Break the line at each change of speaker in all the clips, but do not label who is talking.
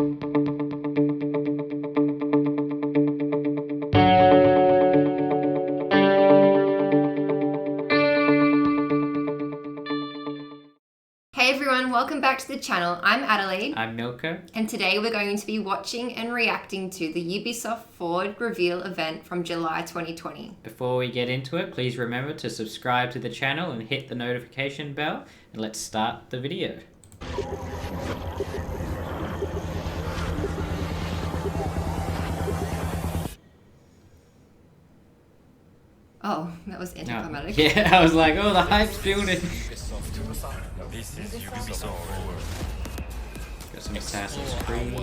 Hey everyone, welcome back to the channel. I'm Adelaide.
I'm Mylko.
And today we're going to be watching and reacting to the Ubisoft Forward reveal event from July 2020.
Before we get into it, please remember to subscribe to the channel and hit the notification bell. And let's start the video.
Oh, that was anticlimactic.
Yeah, I was like, oh, the hype's building.
This is Ubisoft Forward.
Got some Assassin's Creed.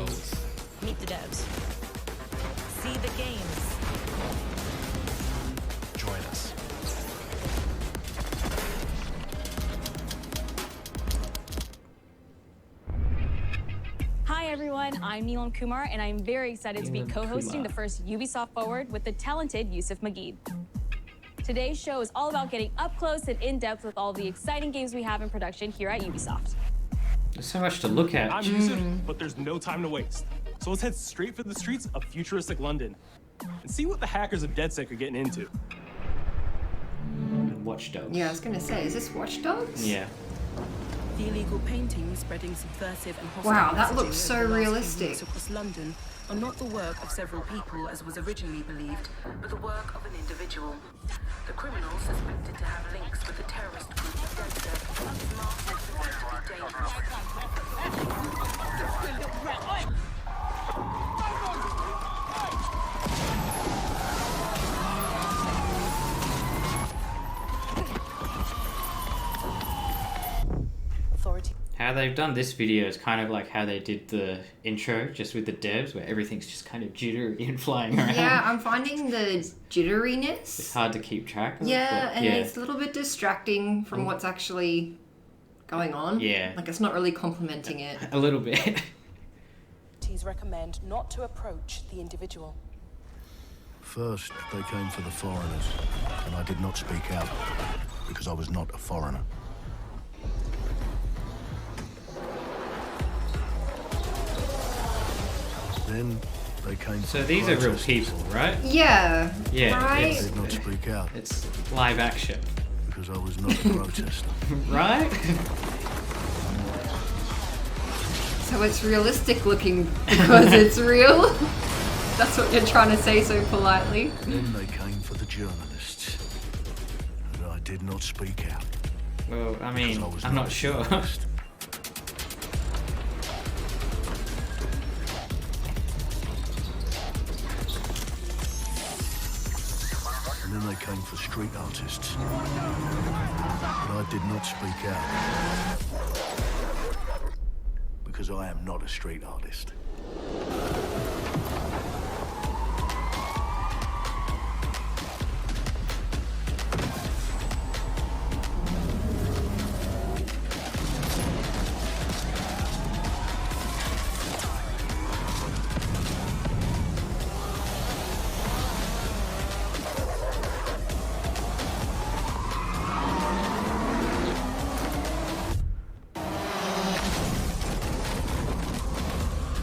Meet the devs. See the games.
Join us.
Hi everyone, I'm Neelam Kumar and I'm very excited to be
Neelam
co-hosting
Kumar.
the first Ubisoft Forward with the talented Yusuf Mageed. Today's show is all about getting up close and in-depth with all the exciting games we have in production here at Ubisoft.
There's so much to look at.
I'm Yusuf, but there's no time to waste. So let's head straight for the streets of futuristic London and see what the hackers of DedSec are getting into.
Watch Dogs.
Yeah, I was going to say, is this Watch Dogs?
Yeah.
The illegal paintings spreading subversive and hostile
Wow, that
messaging
looks
over
so
the last few
realistic.
weeks across London are not the work of several people as was originally believed, but the work of an individual. The criminal suspected to have links with the terrorist group DedSec is masked as to be dangerous. Authority.
How they've done this video is kind of like how they did the intro, just with the devs, where everything's just kind of jittery and flying around.
Yeah, I'm finding the
It's
jitteriness.
hard to keep track of.
Yeah,
but
and it's a little bit distracting from what's actually going on.
Yeah.
Like, it's not really complimenting it.
a little bit.
Authorities recommend not to approach the individual.
First, they came for the foreigners, and I did not speak out, because I was not a foreigner. Then, they came for
So
the
these are real
protesters.
people, right?
Yeah.
Yeah,
Right?
I
it's-
did not speak out,
It's live action,
because I was not a protester.
right?
So it's realistic looking because it's real? That's what you're trying to say so politely.
Then they came for the journalists, and I did not speak out,
Well, I mean,
because I was
I'm not
a
sure.
journalist. And then they came for street artists. But I did not speak out. Because I am not a street artist.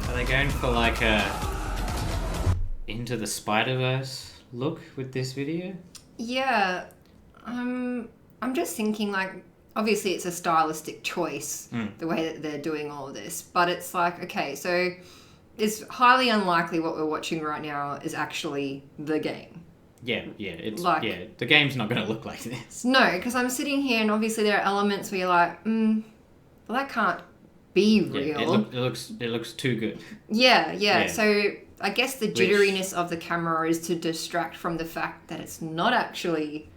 Are they going for like a Into the Spider-Verse look with this video?
Yeah. I'm just thinking, like, obviously it's a stylistic choice, the way that they're doing all of this. But it's like, okay, so it's highly unlikely what we're watching right now is actually the game.
Yeah, it's
Like-
yeah. The game's not going to look like this.
No, because I'm sitting here and obviously there are elements where you're like, well, that can't be
Yeah,
real.
it looks too good.
Yeah. So I guess the
Which-
jitteriness of the camera is to distract from the fact that it's not actually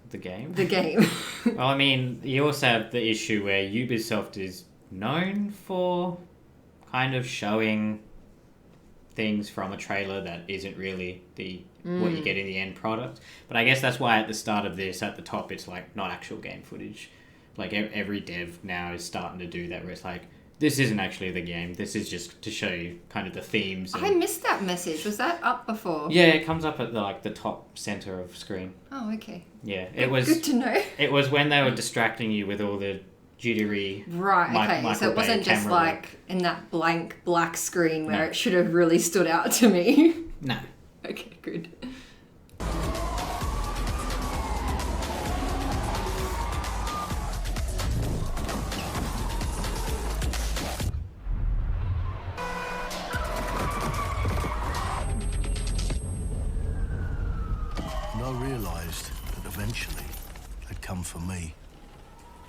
The game.
the game.
Well, I mean, you also have the issue where Ubisoft is known for kind of showing things from a trailer that isn't really what you get in the end product. But I guess that's why at the start of this, at the top, it's like not actual game footage. Like every dev now is starting to do that, where it's like, this isn't actually the game. This is just to show you kind of the themes.
I missed that message. Was that up before?
Yeah, it comes up at the top center of screen.
Oh, okay.
Yeah, it was.
Good to know.
It was when they were distracting you with all the jittery.
Right, okay.
Michael
So it wasn't
Bay
just
camera work.
like in that blank black screen where
No.
it should have really stood out to me.
No.
Okay, good.
And I realised that eventually they'd come for me,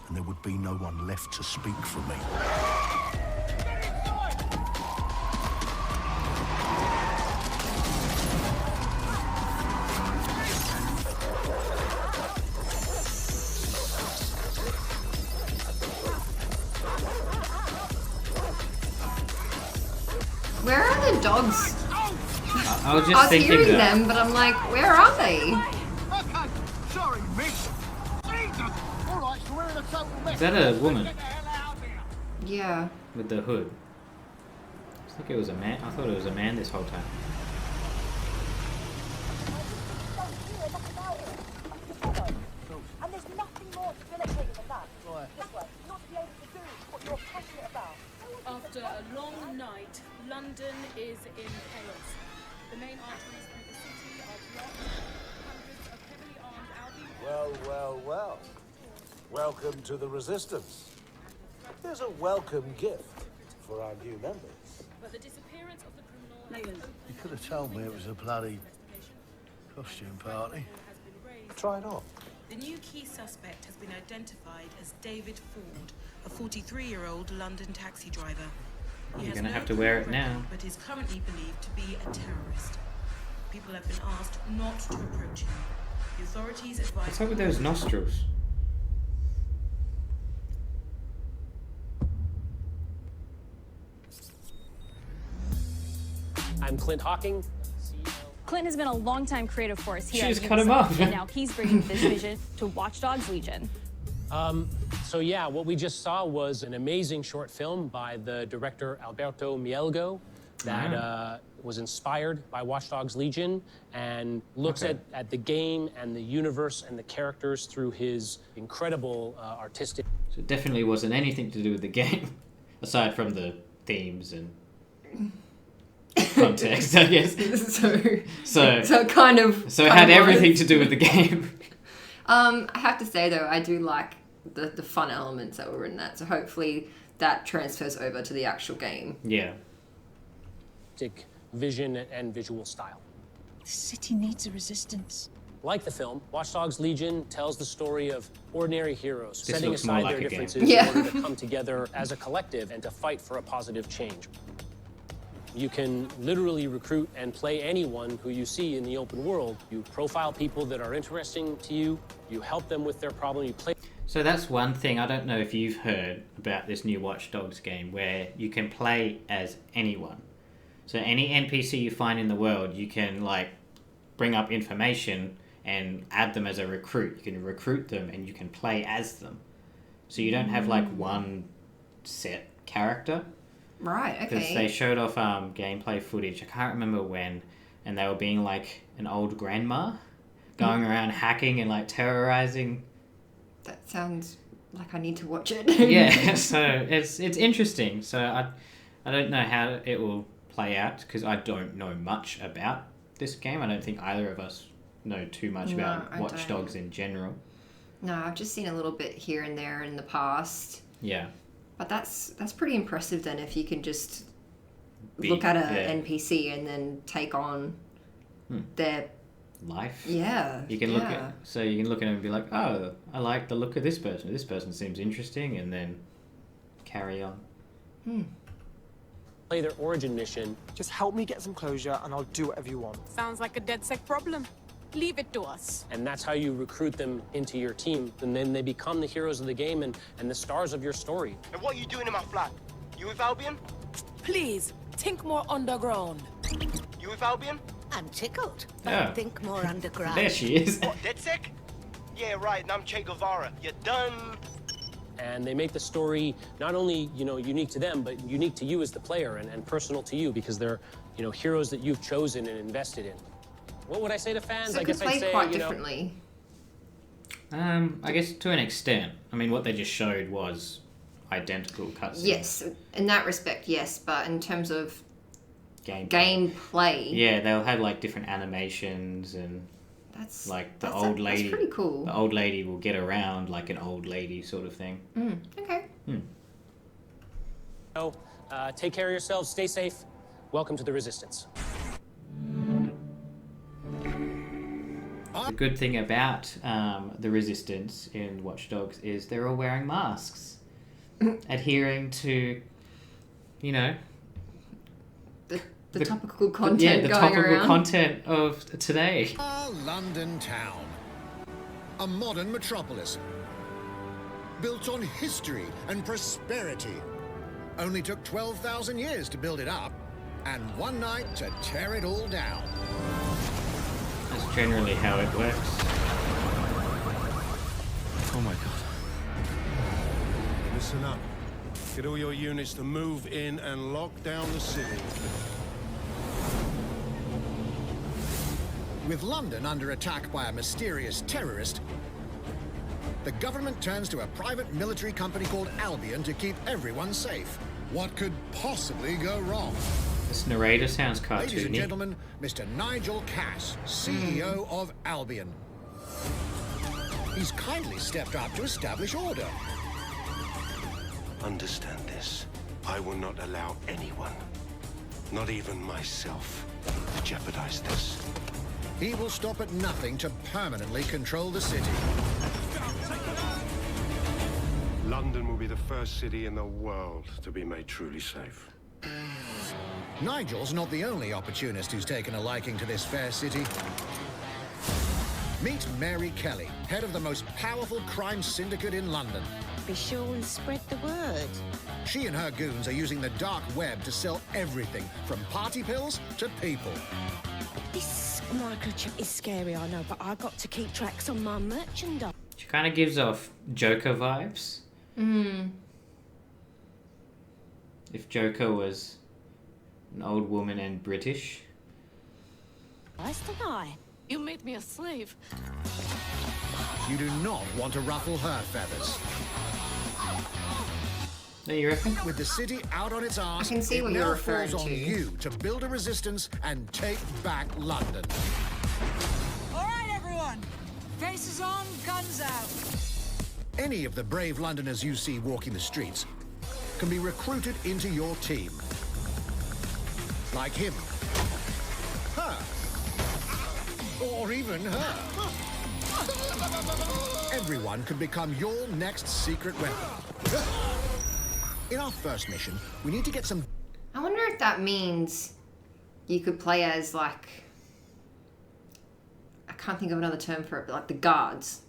and there would be no one left to speak for me.
Where are the dogs?
I was
I
just
was
thinking
hearing
that.
them, but I'm like, where are they?
Okay, sorry, miss. Jesus! All right, so we're in a total mess.
Is that a woman
Get the hell out of here.
Yeah.
with the hood? I think it was a man. I thought it was a man this whole time.
And there's nothing more debilitating than that. This way, not to be able to do what you're passionate about.
After a long night, London is in chaos. The main arteries through the city are blocked. Hundreds of heavily armed Albion.
Well. Welcome to the Resistance. Here's a welcome gift for our new members.
But the disappearance of the criminal
You could have told me it was a bloody costume party.
has been raised.
Try it on.
The new key suspect has been identified as David Ford, a 43-year-old London taxi driver. He
You're
has
gonna
no
have to wear it
criminal
now.
record, but is currently believed to be a terrorist. People have been asked not to approach him. The authorities advise.
What's up with those nostrils?
I'm Clint Hawking.
Clint has been a longtime creative force here.
She
at
just cut him
Ubisoft,
off.
And now he's bringing this vision to Watch Dogs Legion.
So yeah, what we just saw was an amazing short film by the director Alberto Mylko that was inspired by Watch Dogs Legion and looks at the game and the universe and the characters through his incredible artistic.
So it definitely wasn't anything to do with the game, aside from the themes and context, I guess.
So kind of.
So it had everything to do with the game.
I have to say though, I do like the fun elements that were in that. So hopefully that transfers over to the actual game.
Yeah.
Vision and visual style.
The city needs a resistance.
Like the film, Watch Dogs Legion tells the story of ordinary heroes
This
setting
looks more
aside
like
their
a game.
differences
Yeah.
in order to come together as a collective and to fight for a positive change. You can literally recruit and play anyone who you see in the open world. You profile people that are interesting to you. You help them with their problem. You play.
So that's one thing. I don't know if you've heard about this new Watch Dogs game where you can play as anyone. So any NPC you find in the world, you can like bring up information and add them as a recruit. You can recruit them and you can play as them. So you don't have like one set character.
Right,
Because
okay.
they showed off gameplay footage, I can't remember when, and they were being like an old grandma, going around hacking and like terrorizing.
That sounds like I need to watch it.
Yeah, so it's interesting. So I don't know how it will play out because I don't know much about this game. I don't think either of us know too much about
I
Watch
don't.
Dogs in general.
No, I've just seen a little bit here and there in the past.
Yeah.
But that's pretty impressive then if you can just
Be-
look at
yeah.
an NPC and then take on their
Life.
yeah.
You can
yeah.
look at you can look at it and be like, oh, I like the look of this person. This person seems interesting, and then carry on.
Play their origin mission.
Just help me get some closure and I'll do whatever you want.
Sounds like a DedSec problem. Leave it to us.
And that's how you recruit them into your team. And then they become the heroes of the game and the stars of your story.
And what are you doing in my flat? You with Albion?
Please, think more underground.
You with Albion?
I'm tickled.
Yeah.
Think more underground.
There she is.
What, DedSec? Yeah, right, and I'm Che Guevara. You're done.
And they make the story not only, unique to them, but unique to you as the player and personal to you because they're, heroes that you've chosen and invested in. What would I say to fans?
So
I
it
guess
could
I'd
play
say,
quite differently.
I guess to an extent. I mean, what they just showed was identical cutscenes.
Yes, in that respect, yes. But in terms of gameplay,
yeah, they'll have like different animations and
that's
like the old lady.
That's pretty cool.
The old lady will get around like an old lady sort of thing.
Okay.
So, take care of yourselves. Stay safe. Welcome to the Resistance.
The good thing about the Resistance in Watch Dogs is they're all wearing masks, adhering to, you know,
the topical content
the
going
topical
around.
content of today.
Our London town, a modern metropolis, built on history and prosperity. Only took 12,000 years to build it up, and one night to tear it all down.
That's generally how it works.
Oh my god.
Listen up. Get all your units to move in and lock down the city.
With London under attack by a mysterious terrorist, the government turns to a private military company called Albion to keep everyone safe. What could possibly go wrong?
This narrator sounds cartoony.
Ladies and gentlemen, Mr. Nigel Cass, CEO of Albion. He's kindly stepped up to establish order.
Understand this. I will not allow anyone, not even myself, to jeopardize this.
He will stop at nothing to permanently control the city.
London will be the first city in the world to be made truly safe.
Nigel's not the only opportunist who's taken a liking to this fair city. Meet Mary Kelly, head of the most powerful crime syndicate in London.
Be sure and spread the word.
She and her goons are using the dark web to sell everything from party pills to people.
This microchip is scary, I know, but I got to keep tracks on my merchandise.
She kind of gives off Joker vibes. If Joker was an old woman and British.
Nice tonight.
You made me a slave.
You do not want to ruffle her feathers.
No, you reckon?
With the city out on its arse,
I can see what you're referring
falls on
to.
you to build a resistance and take back London.
All right, everyone. Faces on, guns out.
Any of the brave Londoners you see walking the streets can be recruited into your team. Like him. Her. Or even her. Everyone could become your next secret weapon. In our first mission, we need to get some...
I wonder if that means you could play as, like... I can't think of another term for it, but like the guards.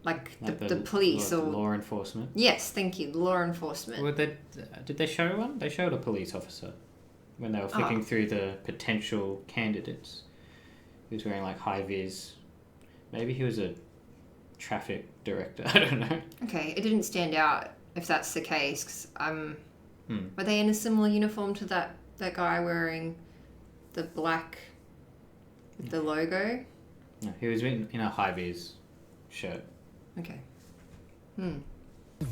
Like the police or...
law enforcement.
Yes, thank you, the law enforcement.
Well, did they show one? They showed a police officer when they were flicking through the potential candidates. He was wearing like high-vis. Maybe he was a traffic director. I don't know. Okay,
it didn't stand out if that's the case. 'Cause, were they in a similar uniform to that guy wearing the black with the logo?
No, he was in a high-vis shirt.
Okay.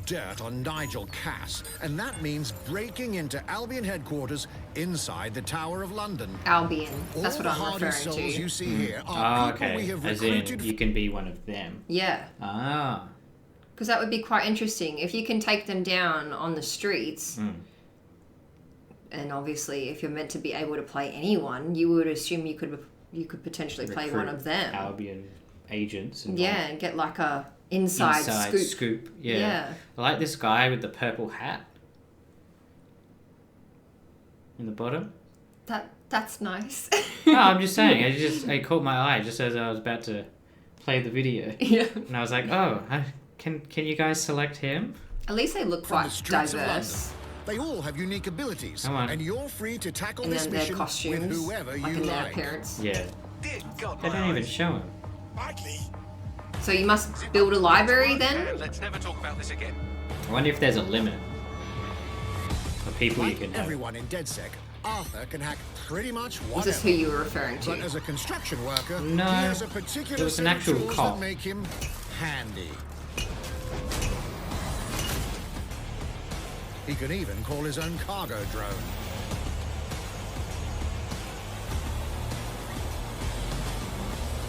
Dirt on Nigel Cass, and that means breaking into Albion headquarters inside the Tower of London.
Albion, that's
All
what
the
I'm referring
souls
to.
you see here are people
okay.
we have
As
recruited.
in, you can be one of them.
Yeah.
Ah.
Because that would be quite interesting. If you can take them down on the streets, and obviously if you're meant to be able to play anyone, you would assume you could potentially play one of them.
Albion agents. And
and get like a inside scoop.
Yeah. I like this guy with the purple hat in the bottom.
That's nice.
No, I'm just saying. It caught my eye just as I was about to play the video.
Yeah.
And I was like, oh, can you guys select him?
At least they look
From the
quite
streets of
diverse.
London, they all have unique abilities,
Come on.
and you're free to tackle
And
this
then their
mission
costumes,
with whoever
like
you
in their
like.
appearance.
Yeah. They don't even show him.
So you must build a library then?
Let's never talk about this again.
I wonder if there's a limit for people you can have.
Everyone in DedSec, Arthur can hack pretty much whatever.
Is this who you were referring to?
But as a construction worker,
No,
he has a particular
it was an
set of
actual
tools
cop.
that make him handy. He can even call his own cargo drone.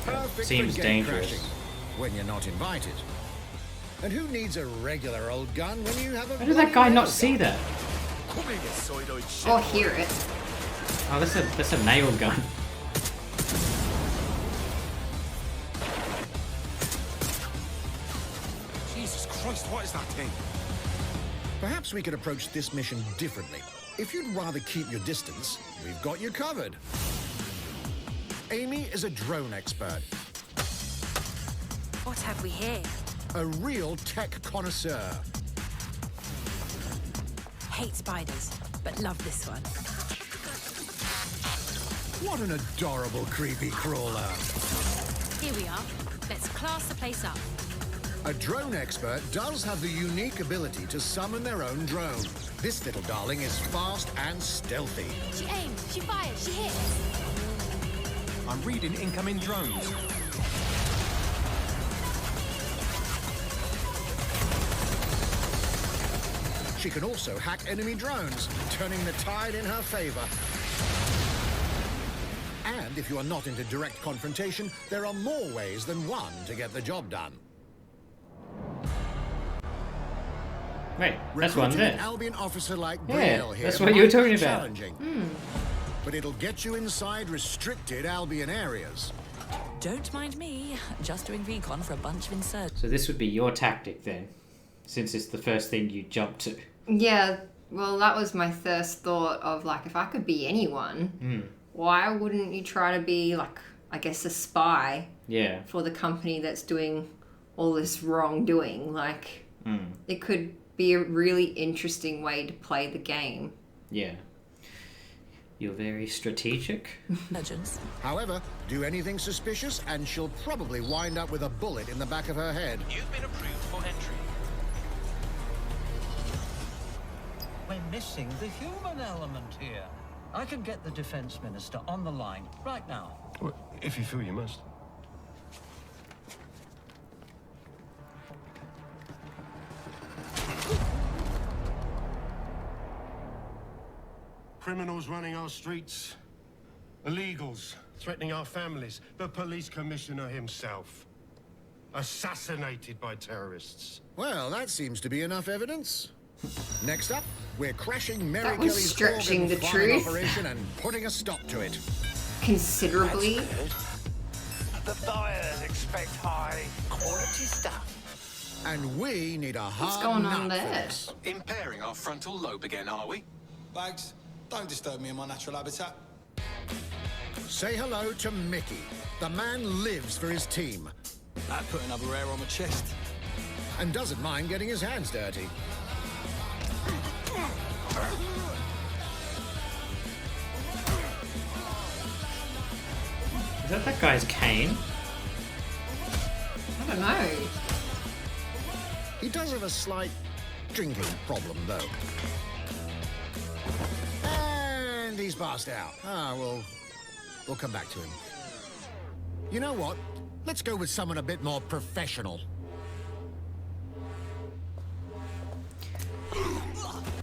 Perfect
Seems
for
dangerous.
crashing when you're not invited. And who needs a regular old gun when you have a...
How did that guy not see that?
Or hear it.
Oh, that's a nail gun.
Jesus Christ, what is that thing?
Perhaps we could approach this mission differently. If you'd rather keep your distance, we've got you covered. Amy is a drone expert.
What have we here?
A real tech connoisseur.
Hate spiders, but love this one.
What an adorable creepy crawler.
Here we are. Let's class the place up.
A drone expert does have the unique ability to summon their own drone. This little darling is fast and stealthy.
She aims, she fires, she hits.
I'm reading incoming drones.
She can also hack enemy drones, turning the tide in her favor. And if you are not into direct confrontation, there are more ways than one to get the job done.
Wait, that's one
Recruiting
there.
an Albion officer like
Yeah,
Braille here
that's what you were
might be
talking about.
challenging. But it'll get you inside restricted Albion areas.
Don't mind me, just doing recon for a bunch of insurgents.
So this would be your tactic then, since it's the first thing you jump to.
Yeah, well, that was my first thought of, like, if I could be anyone, why wouldn't you try to be, like, I guess a spy
Yeah.
for the company that's doing all this wrongdoing? Like, it could be a really interesting way to play the game.
Yeah. You're very strategic.
Legends.
However, do anything suspicious and she'll probably wind up with a bullet in the back of her head.
You've been approved for entry.
We're missing the human element here. I can get the Defence Minister on the line right now.
Well, if you feel you must. Criminals running our streets. Illegals threatening our families. The police commissioner himself. Assassinated by terrorists.
Well, that seems to be enough evidence. Next up, we're crashing Mary
That was
Kelly's
stretching
organ
the
farming
truth.
operation and putting a stop to it.
Considerably.
The buyers expect high quality stuff.
And we need a hard
What's going on
nut for
there?
this.
Impairing our frontal lobe again, are we?
Bags, don't disturb me in my natural habitat.
Say hello to Mickey. The man lives for his team.
That put another hair on my chest.
And doesn't mind getting his hands dirty.
Is that guy's cane?
I don't know.
He does have a slight drinking problem, though. And he's passed out. We'll come back to him. You know what? Let's go with someone a bit more professional.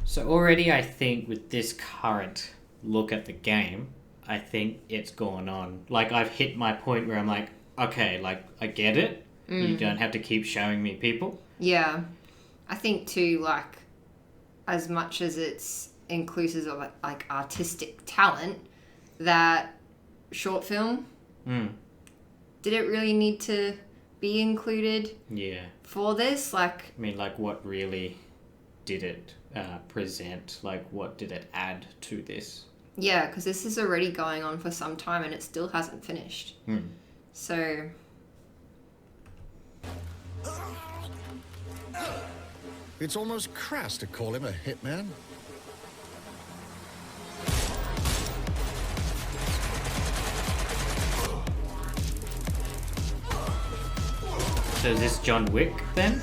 So already I think with this current look at the game, I think it's gone on. Like, I've hit my point where I'm like, okay, like, I get it. You don't have to keep showing me people.
Yeah. I think too, like, as much as it's inclusive of, like, artistic talent, that short film, did it really need to be included
Yeah.
for this? Like,
I mean, like, what really did it present? Like, what did it add to this?
yeah, because this is already going on for some time and it still hasn't finished. So,
It's almost crass to call him a hitman.
So is this John Wick then?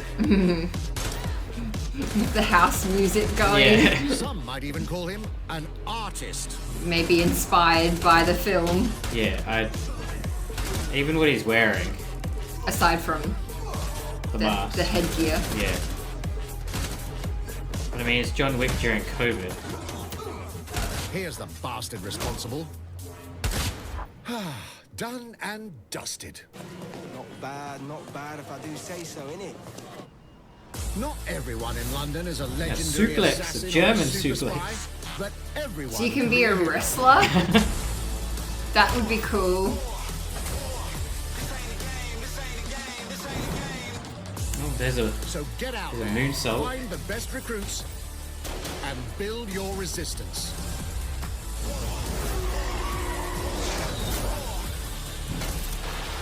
the house music going.
Yeah.
Some might even call him an artist.
Maybe inspired by the film,
Yeah, even what he's wearing.
aside from
The mask.
The headgear.
Yeah. But I mean, it's John Wick during COVID.
Here's the bastard responsible. Done and dusted.
Not bad if I do say so, innit?
Not everyone in London is a legendary
suplex,
assassin
a German
or a super
suplex.
spy, but everyone
So you can be a wrestler? That would be cool.
Oh, there's a
get out
there's a
there,
moonsault.
find the best recruits, and build your resistance.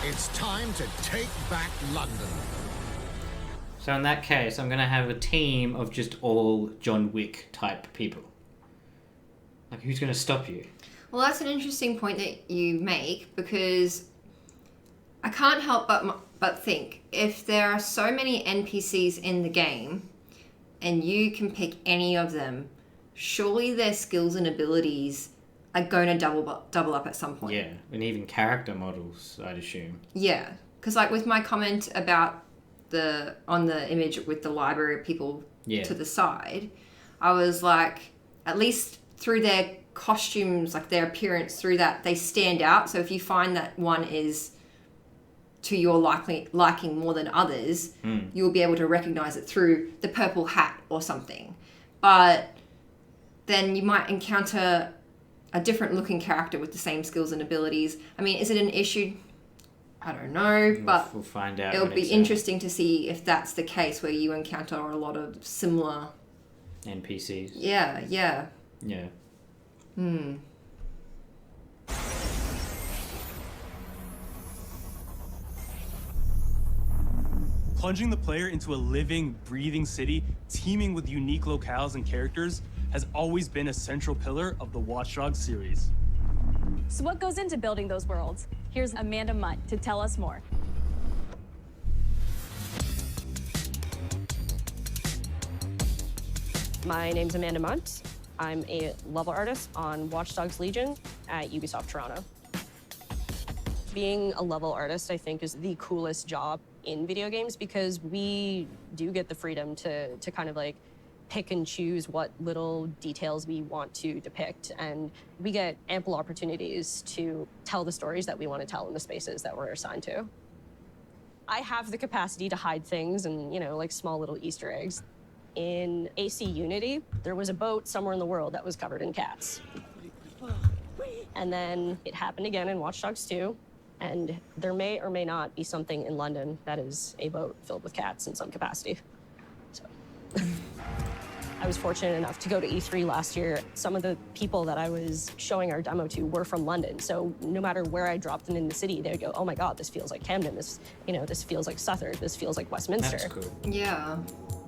It's time to take back London.
So in that case, I'm gonna have a team of just all John Wick type people. Like, who's gonna stop you?
Well, that's an interesting point that you make, because I can't help but think, if there are so many NPCs in the game and you can pick any of them, surely their skills and abilities are going to double up at some point.
Yeah, and even character models, I'd assume.
Yeah, because like with my comment about on the image with the library of people to the side, I was like, at least through their costumes, like their appearance, through that they stand out. So if you find that one is to your liking more than others, you'll be able to recognize it through the purple hat or something. But then you might encounter a different looking character with the same skills and abilities. I mean, is it an issue? I don't know, but
we'll find out.
It'll be interesting to see if that's the case, where you encounter a lot of similar
NPCs.
Yeah.
Yeah.
Plunging the player into a living, breathing city teeming with unique locales and characters has always been a central pillar of the Watch Dogs series.
So what goes into building those worlds? Here's Amanda Mutt to tell us more.
My name's Amanda Munt. I'm a level artist on Watch Dogs Legion at Ubisoft Toronto. Being a level artist, I think, is the coolest job in video games, because we do get the freedom to kind of like pick and choose what little details we want to depict, and we get ample opportunities to tell the stories that we want to tell in the spaces that we're assigned to. I have the capacity to hide things and, like small little Easter eggs. In AC Unity, there was a boat somewhere in the world that was covered in cats. And then it happened again in Watch Dogs 2, and there may or may not be something in London that is a boat filled with cats in some capacity. So I was fortunate enough to go to E3 last year. Some of the people that I was showing our demo to were from London. So no matter where I dropped them in the city, they'd go, oh my God, this feels like Camden. This feels like Southwark. This feels like Westminster.
That's cool.
Yeah.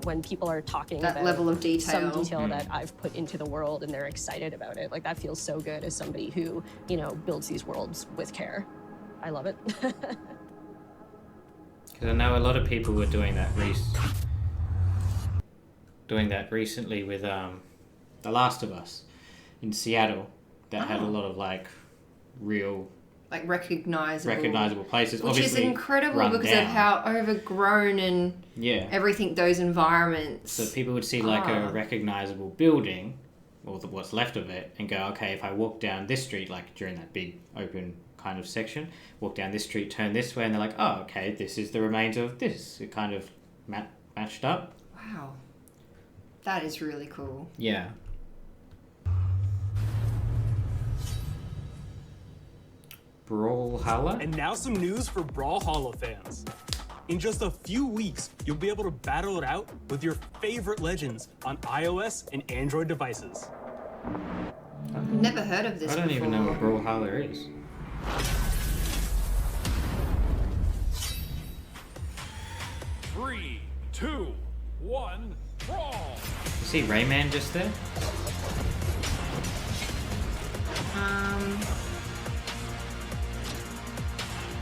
When people are talking
That
about
level of detail.
some detail that I've put into the world and they're excited about it, like that feels so good as somebody who, builds these worlds with care. I love it.
Because I know a lot of people were doing that recently with The Last of Us in Seattle, that had a lot of like real recognizable places,
which
obviously
is incredible because of how overgrown and everything, those environments.
So people would see like a recognizable building, or what's left of it, and go, okay, if I walk down this street, like during that big open kind of section, walk down this street, turn this way, and they're like, oh, okay, this is the remains of this. It kind of matched up.
Wow. That is really cool.
Yeah. Brawlhalla?
And now some news for Brawlhalla fans. In just a few weeks, you'll be able to battle it out with your favorite legends on iOS and Android devices.
Never heard of this
I don't even know what Brawlhalla is.
Three, 2, 1, brawl!
You see Rayman just there?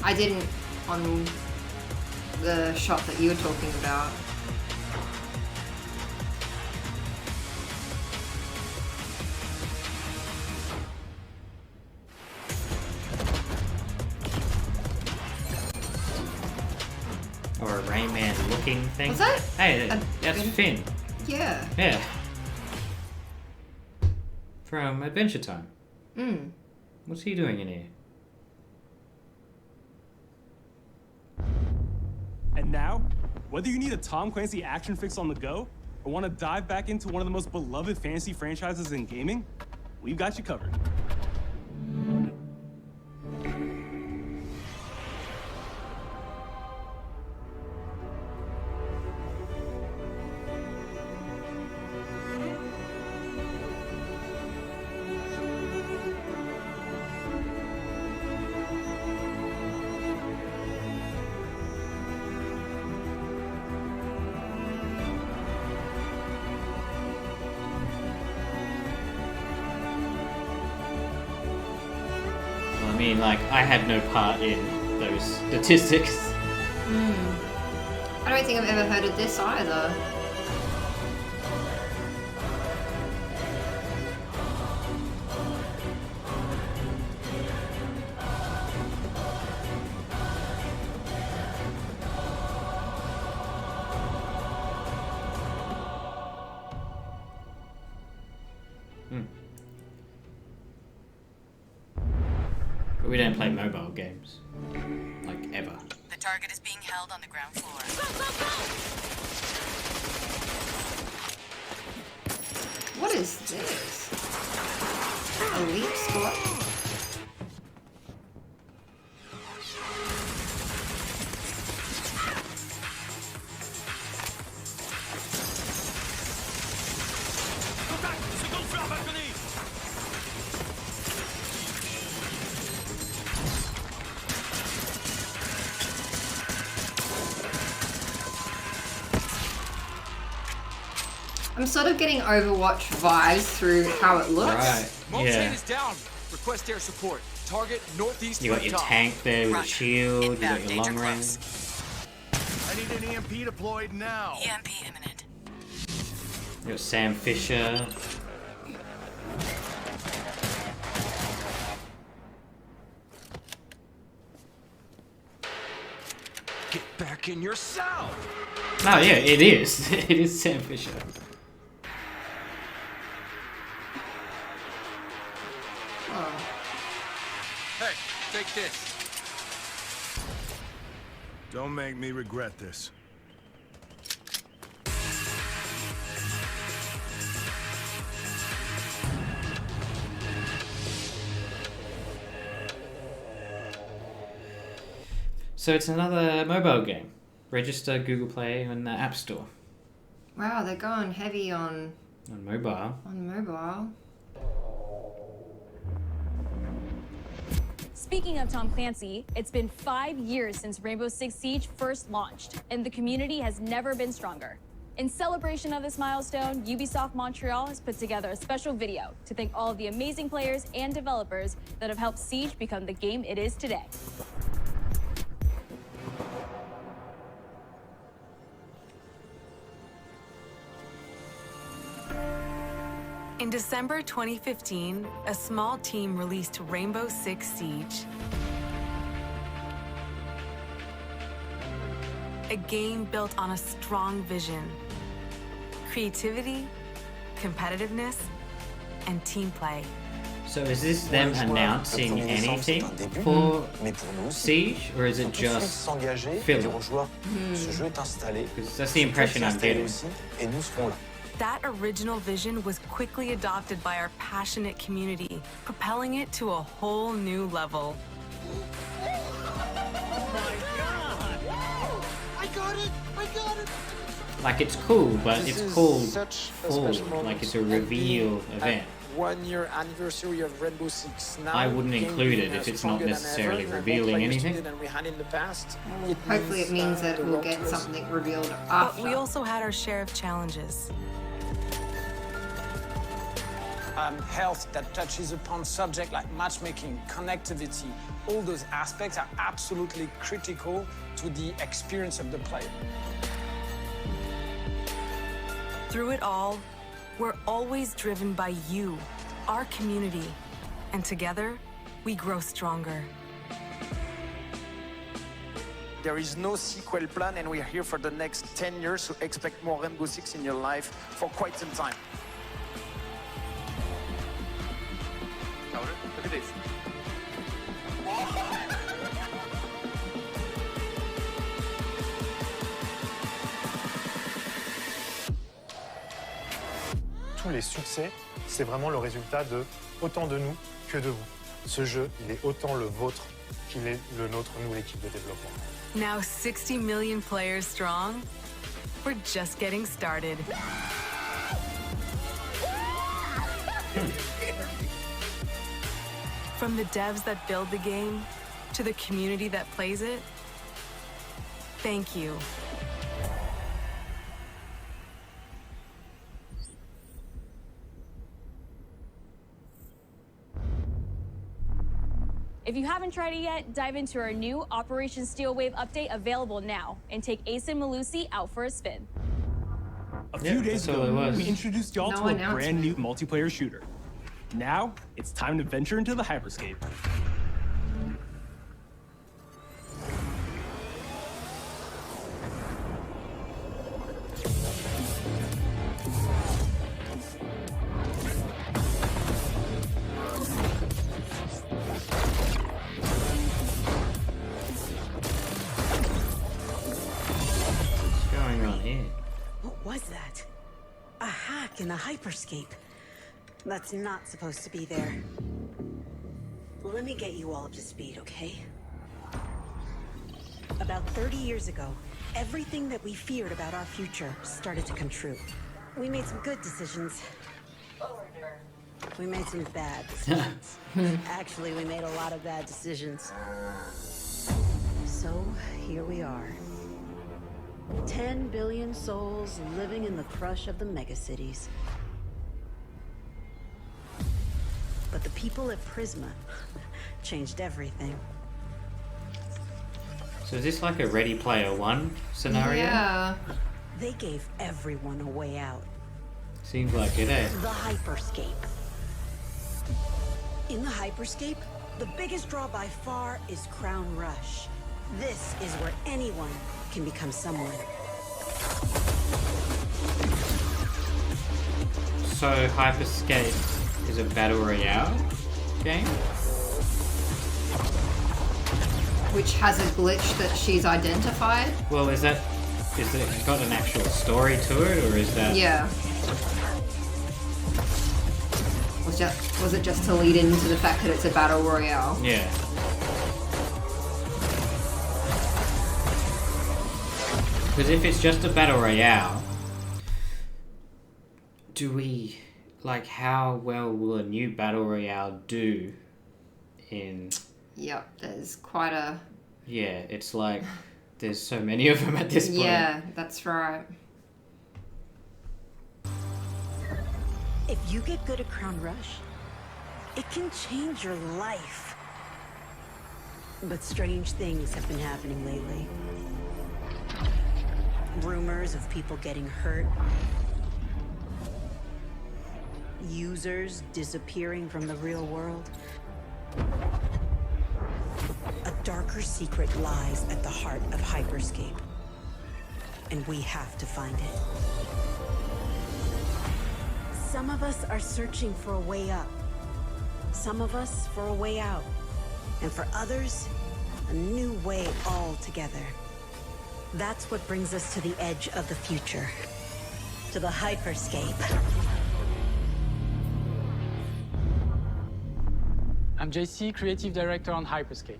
I didn't on the shot that you were talking about.
Or a Rayman looking thing.
Was that?
Hey, that's Finn.
Yeah.
Yeah. From Adventure Time. What's he doing in here?
And now, whether you need a Tom Clancy action fix on the go, or want to dive back into one of the most beloved fantasy franchises in gaming, we've got you covered.
I mean, like, I had no part in those statistics.
I don't think I've ever heard of this either.
But we don't play mobile games. Like, ever.
The target is being held on the ground floor.
What is this? A leap squad? I'm sort of getting Overwatch vibes through how it looks.
Right. Yeah.
is down. Request air support. Target northeast.
You got your tank there with a shield, you got your long range.
I need an EMP deployed now.
EMP imminent.
You got Sam Fisher.
Get back in your cell.
Oh yeah, it is. It is Sam Fisher.
Hey, take this.
Don't make me regret this.
So it's another mobile game. Register Google Play and the App Store.
Wow, they're going heavy on
mobile.
On mobile.
Speaking of Tom Clancy, it's been 5 years since Rainbow Six Siege first launched, and the community has never been stronger. In celebration of this milestone, Ubisoft Montreal has put together a special video to thank all of the amazing players and developers that have helped Siege become the game it is today.
In December 2015, a small team released Rainbow Six Siege. A game built on a strong vision, creativity, competitiveness, and team play.
So is this them announcing anything for Siege, or is it just filler? Because that's the impression I'm getting.
That original vision was quickly adopted by our passionate community, propelling it to a whole new level.
I got it! I got it!
Like, it's cool, but it's called Fall, like it's a reveal event.
1 year anniversary of Rainbow Six. Now
I wouldn't include it if it's not necessarily revealing anything.
Hopefully it means that we'll get something revealed after.
But we also had our share of challenges.
Health that touches upon subjects like matchmaking, connectivity, all those aspects are absolutely critical to the experience of the player.
Through it all, we're always driven by you, our community, and together, we grow stronger.
There is no sequel plan, and we are here for the next 10 years, so expect more Rainbow Six in your life for quite some time.
Look at this.
Tous les succès, c'est vraiment le résultat de autant de nous que de vous. Ce jeu, il est autant le vôtre qu'il est le nôtre, nous, l'équipe de développement.
Now 60 million players strong. We're just getting started. From the devs that build the game to the community that plays it, thank you.
If you haven't tried it yet, dive into our new Operation Steel Wave update available now and take Ace and Malusi out for a spin.
A few days ago, we introduced y'all to a brand new multiplayer shooter. Now, it's time to venture into the hyperscape.
What was that? A hack in the hyperscape. That's not supposed to be there. Let me get you all up to speed, okay? About 30 years ago, everything that we feared about our future started to come true. We made some good decisions. We made some bad decisions. Actually, we made a lot of bad decisions. So, here we are. 10 billion souls living in the crush of the megacities. But the people at Prisma changed everything.
So is this like a Ready Player One scenario?
Yeah.
They gave everyone a way out.
Seems like it, eh?
The hyperscape. In the hyperscape, the biggest draw by far is Crown Rush. This is where anyone can become someone.
So Hyperscape is a battle royale game?
Which has a glitch that she's identified.
Well, is it got an actual story to it, or is that...
Yeah. Was it just to lead into the fact that it's a battle royale?
Yeah. Because if it's just a battle royale, do we... like, how well will a new battle royale do in...
Yep, there's quite a...
Yeah, it's like, there's so many of them at this point.
Yeah, that's right.
If you get good at Crown Rush, it can change your life. But strange things have been happening lately. Rumors of people getting hurt. Users disappearing from the real world. A darker secret lies at the heart of Hyperscape. And we have to find it. Some of us are searching for a way up. Some of us for a way out. And for others, a new way altogether. That's what brings us to the edge of the future. To the Hyperscape.
I'm JC, Creative Director on Hyperscape.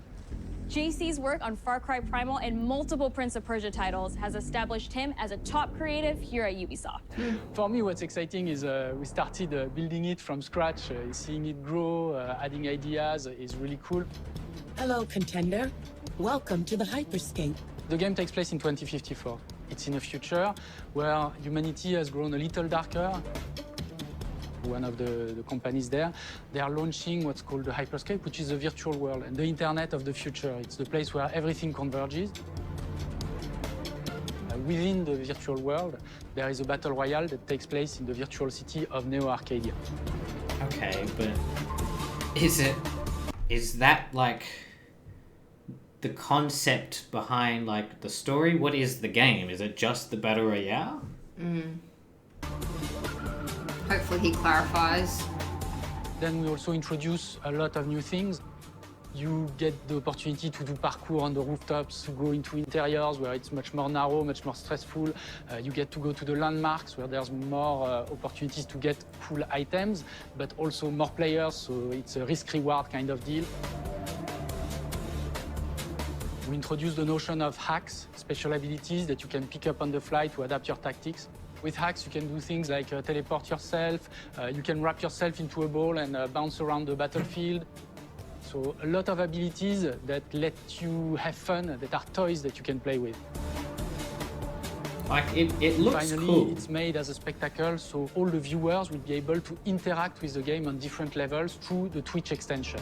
JC's work on Far Cry Primal and multiple Prince of Persia titles has established him as a top creative here at Ubisoft.
For me, what's exciting is we started building it from scratch. Seeing it grow, adding ideas is really cool.
Hello, contender. Welcome to the Hyperscape.
The game takes place in 2054. It's in a future where humanity has grown a little darker. One of the companies there, they are launching what's called the Hyperscape, which is a virtual world and the internet of the future. It's the place where everything converges. Within the virtual world, there is a battle royale that takes place in the virtual city of Neo Arcadia.
Okay, but is that like the concept behind like the story. What is the game? Is it just the battle royale?
Hopefully he clarifies.
Then we also introduce a lot of new things. You get the opportunity to do parkour on the rooftops, to go into interiors where it's much more narrow, much more stressful. You get to go to the landmarks where there's more opportunities to get cool items, but also more players, so it's a risk-reward kind of deal. We introduce the notion of hacks, special abilities that you can pick up on the fly to adapt your tactics. With hacks, you can do things like teleport yourself, you can wrap yourself into a ball and bounce around the battlefield. So a lot of abilities that let you have fun, that are toys that you can play with.
Like, it looks
Finally,
cool.
it's made as a spectacle, so all the viewers will be able to interact with the game on different levels through the Twitch extension.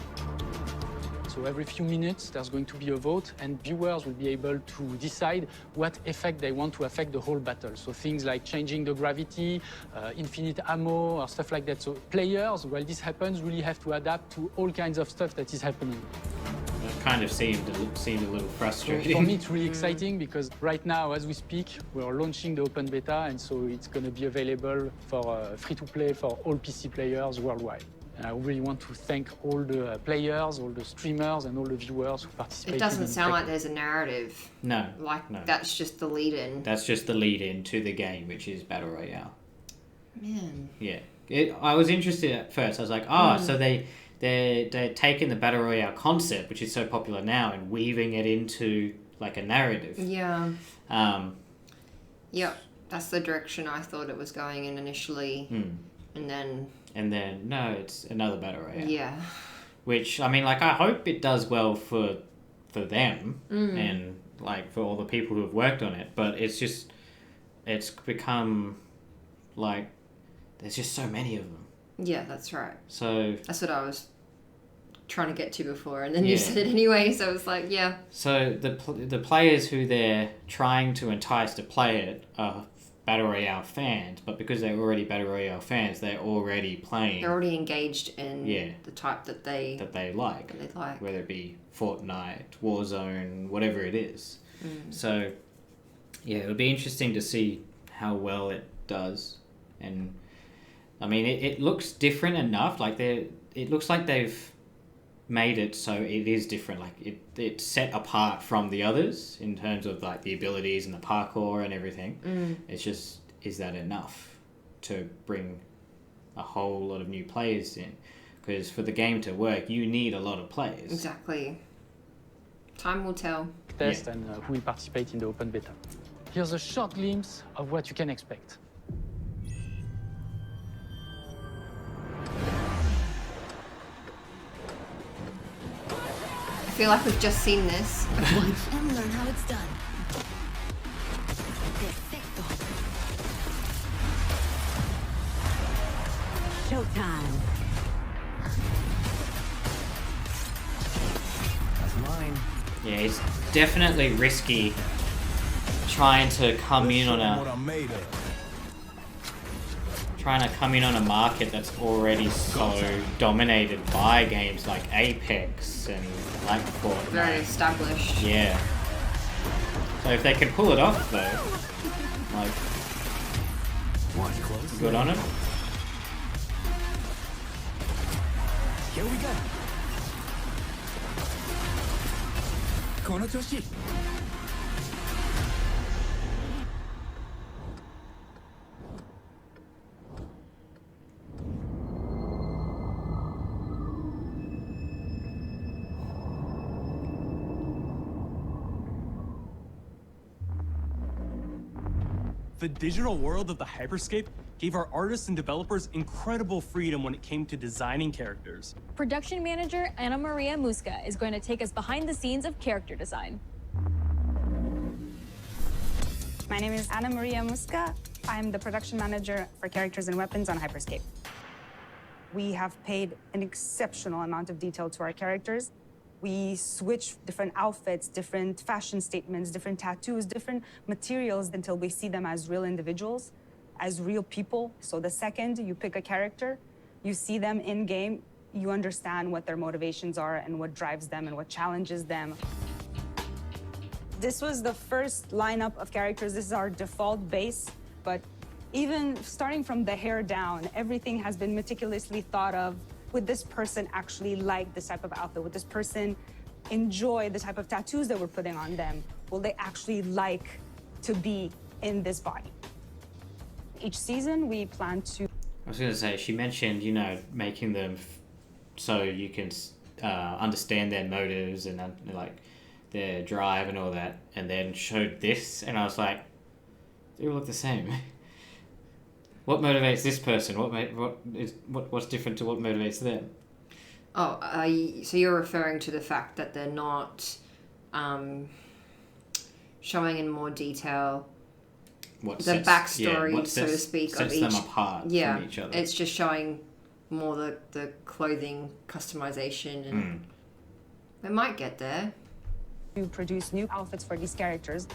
So every few minutes, there's going to be a vote, and viewers will be able to decide what effect they want to affect the whole battle. So things like changing the gravity, infinite ammo, or stuff like that. So players, while this happens, really have to adapt to all kinds of stuff that is happening.
It kind of seemed a little frustrating.
For me, it's really exciting because right now, as we speak, we're launching the open beta, and so it's going to be available for free-to-play for all PC players worldwide. And I really want to thank all the players, all the streamers, and all the viewers who participated.
It doesn't sound like there's a narrative.
No.
Like, that's just the lead-in.
That's just the lead-in to the game, which is Battle Royale.
Man.
Yeah. I was interested at first. I was like, so they're taking the Battle Royale concept, which is so popular now, and weaving it into, like, a narrative.
Yeah. Yep. That's the direction I thought it was going in initially. And then,
no, it's another Battle Royale.
Yeah.
Which, I mean, like, I hope it does well for them and, like, for all the people who have worked on it. But it's become, like, there's just so many of them.
Yeah, that's right.
So...
That's what I was trying to get to before. And then you said it anyway, so it's like, yeah.
So the players who they're trying to entice to play it are Battle Royale fans, but because they're already Battle Royale fans, they're already playing.
They're already engaged in the type that they
like. Whether it be Fortnite, Warzone, whatever it is. So, yeah, it'll be interesting to see how well it does. And, I mean, it looks different enough. Like, it looks like they've made it so it is different. Like, it's set apart from the others in terms of, like, the abilities and the parkour and everything. It's just, is that enough to bring a whole lot of new players in? Because for the game to work, you need a lot of players.
Exactly. Time will tell.
Test and who will participate in the open beta. Here's a short glimpse of what you can expect.
I feel like we've just seen this.
And learn how it's done. Perfecto. Showtime.
That's mine.
Yeah, it's definitely risky trying to come in on a market that's already so dominated by games like Apex and like Fortnite.
Very established.
Yeah. So if they can pull it off though, like, good on it.
Here we go. Konotoshi.
The digital world of the Hyperscape gave our artists and developers incredible freedom when it came to designing characters.
Production manager Ana Maria Musca is going to take us behind the scenes of character design.
My name is Ana Maria Musca. I'm the production manager for characters and weapons on Hyperscape. We have paid an exceptional amount of detail to our characters. We switch different outfits, different fashion statements, different tattoos, different materials until we see them as real individuals, as real people. So the second you pick a character, you see them in game, you understand what their motivations are and what drives them and what challenges them. This was the first lineup of characters. This is our default base, but even starting from the hair down, everything has been meticulously thought of. Would this person actually like this type of outfit? Would this person enjoy the type of tattoos that we're putting on them? Will they actually like to be in this body? Each season, we plan to...
I was going to say, she mentioned, you know, making them so you can understand their motives and like their drive and all that, and then showed this, and I was like, they all look the same. What motivates this person? What's different to what motivates them?
Oh, so you're referring to the fact that they're not showing in more detail the backstory, so to speak, of each.
Sets them apart from each other.
It's just showing more the clothing customization, and they might get there.
To produce new outfits for these characters,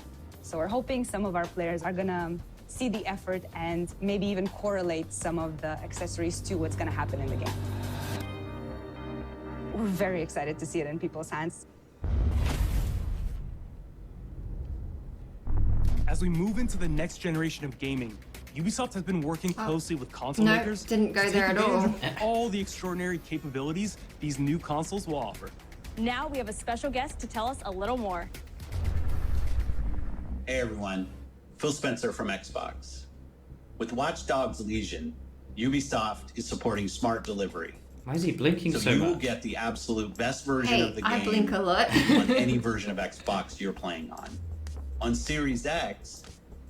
so we're hoping some of our players are gonna see the effort and maybe even correlate some of the accessories to what's gonna happen in the game. We're very excited to see it in people's hands.
As we move into the next generation of gaming, Ubisoft has been working closely with console makers
didn't go
to
there
take
at all.
advantage of all the extraordinary capabilities these new consoles will offer.
Now we have a special guest to tell us a little more.
Hey everyone, Phil Spencer from Xbox. With Watch Dogs Legion, Ubisoft is supporting smart delivery.
Why is he blinking so
you
much?
will get the absolute best version of the game
I blink a lot.
on any version of Xbox you're playing on. On Series X,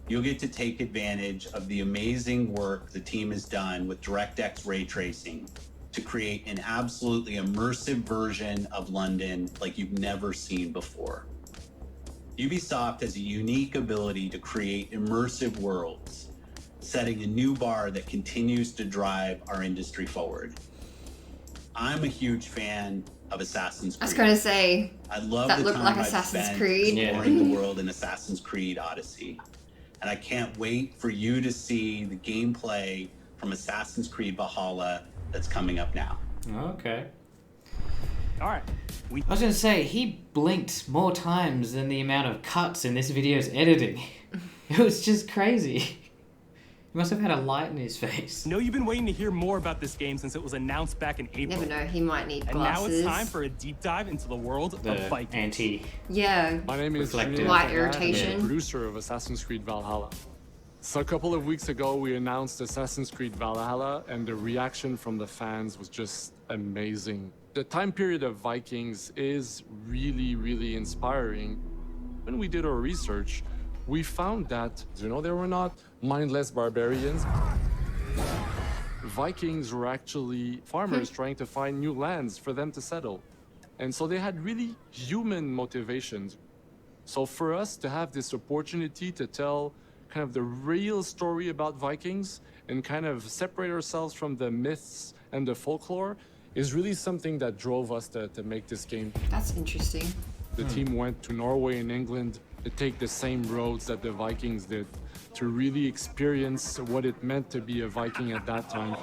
you'll get to take advantage of the amazing work the team has done with DirectX ray tracing to create an absolutely immersive version of London like you've never seen before. Ubisoft has a unique ability to create immersive worlds, setting a new bar that continues to drive our industry forward. I'm a huge fan of Assassin's Creed.
I was going to say,
I love
that
the
looked
time
like
I've
Assassin's
spent
Creed.
exploring the world in Assassin's Creed Odyssey. And I can't wait for you to see the gameplay from Assassin's Creed Valhalla that's coming up now.
Okay.
All right.
I was going to say, he blinked more times than the amount of cuts in this video's editing. It was just crazy. He must have had a light in his face.
I know you've been waiting to hear more about this game since it was announced back in April.
Never know, he might need
And
glasses.
now it's time for a deep dive into the world of Vikings.
Yeah.
My name is
Reflective.
Julien
Light
Ferrat,
irritation.
I'm the producer of Assassin's Creed Valhalla. So a couple of weeks ago, we announced Assassin's Creed Valhalla, and the reaction from the fans was just amazing. The time period of Vikings is really, really inspiring. When we did our research, we found that, they were not mindless barbarians. Vikings were actually farmers trying to find new lands for them to settle. And so they had really human motivations. So for us to have this opportunity to tell kind of the real story about Vikings and kind of separate ourselves from the myths and the folklore is really something that drove us to make this game.
That's interesting.
The team went to Norway and England to take the same roads that the Vikings did, to really experience what it meant to be a Viking at that time.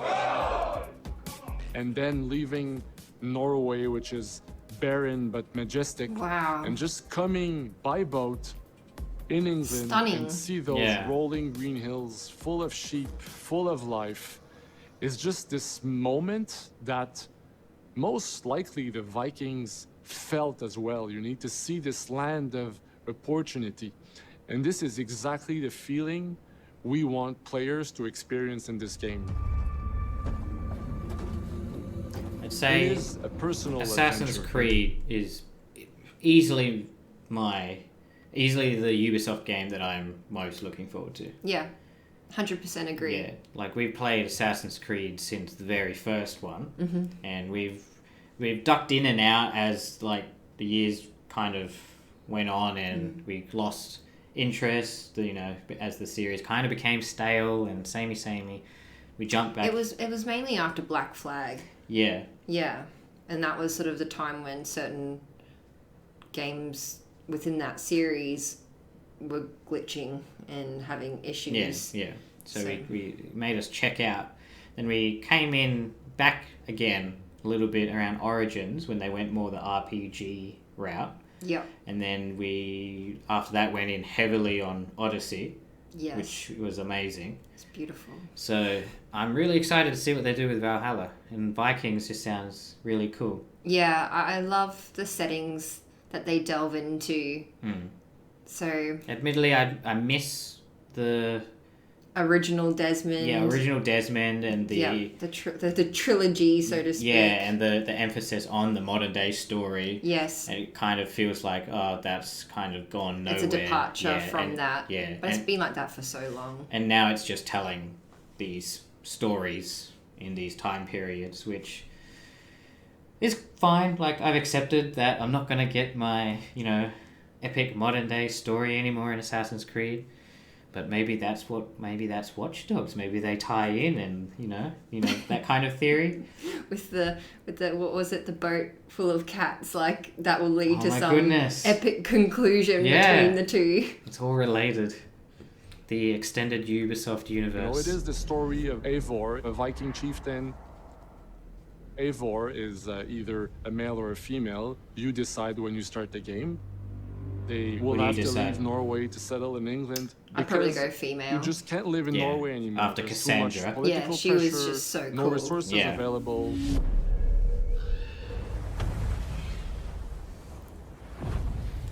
And then leaving Norway, which is barren but majestic, and just coming by boat in England
Stunning.
and see those rolling green hills full of sheep, full of life, is just this moment that most likely the Vikings felt as well. You need to see this land of opportunity. And this is exactly the feeling we want players to experience in this game.
I'd say
It is a personal
Assassin's
adventure.
Creed is easily the Ubisoft game that I'm most looking forward to.
Yeah. 100% agree.
Yeah, like we've played Assassin's Creed since the very first one, and we've ducked in and out as like the years kind of went on, and we lost interest. As the series kind of became stale and samey, we jumped back.
It was mainly after Black Flag.
Yeah.
Yeah, and that was sort of the time when certain games within that series were glitching and having issues.
Yeah. So we made us check out. Then we came in back again a little bit around Origins when they went more the RPG route.
Yep.
And then after that, went in heavily on Odyssey.
Yes.
Which was amazing.
It's beautiful.
So I'm really excited to see what they do with Valhalla. And Vikings just sounds really cool.
Yeah, I love the settings that they delve into. So...
Admittedly, I miss the...
Original Desmond.
Yeah, original Desmond and the...
Yeah, the trilogy, so to speak.
Yeah, and the emphasis on the modern day story.
Yes.
And it kind of feels like, that's kind of gone nowhere.
It's a departure from that.
Yeah.
But it's been like that for so long.
And now it's just telling these stories in these time periods, which is fine. Like, I've accepted that I'm not going to get my, epic modern day story anymore in Assassin's Creed. But maybe that's Watch Dogs. Maybe they tie in, and that kind of theory. with the what was it, the boat full of cats, like that will lead to some epic conclusion between the two. It's all related. The extended Ubisoft universe.
It is the story of Eivor, a Viking chieftain. Eivor is either a male or a female. You decide when you start the game. They will have to leave Norway to settle in England.
I'd probably go female.
You just can't live in Norway anymore.
After
There's
Cassandra.
too much political
she
pressure,
was just so cool.
no resources available.